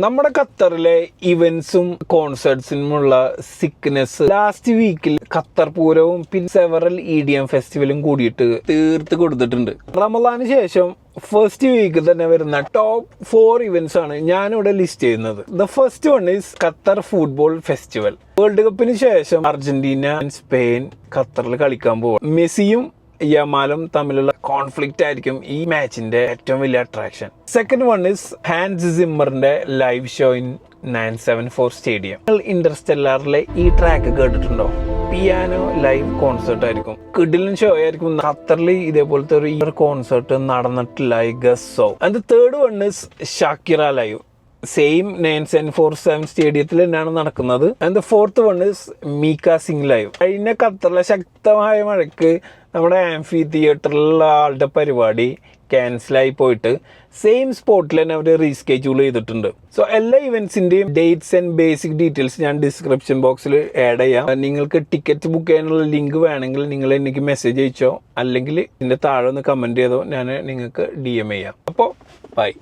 നമ്മുടെ ഖത്തറിലെ ഇവന്റ്സും കോൺസേർട്സിനുമുള്ള sickness last വീക്കിൽ ഖത്തർ പൂരവും പിന്നെ സെവറൽ EDM ഫെസ്റ്റിവലും കൂടിയിട്ട് തീർത്ത് കൊടുത്തിട്ടുണ്ട്. റമദാന് ശേഷം ഫസ്റ്റ് വീക്ക് തന്നെ വരുന്ന ടോപ്പ് 4 ഇവന്റ്സ് ആണ് ഞാനിവിടെ ലിസ്റ്റ് ചെയ്യുന്നത്. The first one is Qatar football festival. World കപ്പിന് ശേഷം അർജന്റീന സ്പെയിൻ ഖത്തറിൽ കളിക്കാൻ പോകും. മെസ്സിയും യമാലും തമ്മിലുള്ള കോൺഫ്ലിക്റ്റ് ആയിരിക്കും ഈ മാച്ചിന്റെ ഏറ്റവും വലിയ attraction. Second one is Hans സിമ്മറിന്റെ ലൈവ് ഷോ ഇൻ 974 സ്റ്റേഡിയം. ഇന്റർസ്റ്റെല്ലാറിലെ ഈ ട്രാക്ക് കേട്ടിട്ടുണ്ടോ? പിയാനോ ലൈവ് കോൺസേർട്ട് ആയിരിക്കും. കിഡിലൻ ഷോ ആയിരിക്കും. ഖത്തറിൽ ഇതേപോലത്തെ ഒരു കോൺസേർട്ട് നടന്നിട്ടില്ല, I guess so. And third one is Shakira live. Same 974 സ്റ്റേഡിയത്തിൽ തന്നെയാണ് നടക്കുന്നത്. And the fourth one is Mika Singh live. കഴിഞ്ഞ ഖത്തറിലെ ശക്തമായ മഴയ്ക്ക് നമ്മുടെ ആംഫി തിയേറ്ററിലുള്ള ആളുടെ പരിപാടി ക്യാൻസലായി പോയിട്ട് സെയിം സ്പോട്ടിൽ തന്നെ അവർ റീസ്കെഡ്യൂൾ ചെയ്തിട്ടുണ്ട്. സോ എല്ലാ ഇവന്റ്സിന്റെയും ഡേറ്റ്സ് ആൻഡ് ബേസിക് ഡീറ്റെയിൽസ് ഞാൻ ഡിസ്ക്രിപ്ഷൻ ബോക്സിൽ ആഡ് ചെയ്യാം. നിങ്ങൾക്ക് ടിക്കറ്റ് ബുക്ക് ചെയ്യാനുള്ള ലിങ്ക് വേണമെങ്കിൽ നിങ്ങൾ എനിക്ക് മെസ്സേജ് അയച്ചോ, അല്ലെങ്കിൽ ഇതിന്റെ താഴെ ഒന്ന് കമന്റ് ചെയ്തോ, ഞാൻ നിങ്ങൾക്ക് DM ചെയ്യാം. അപ്പോൾ ബൈ.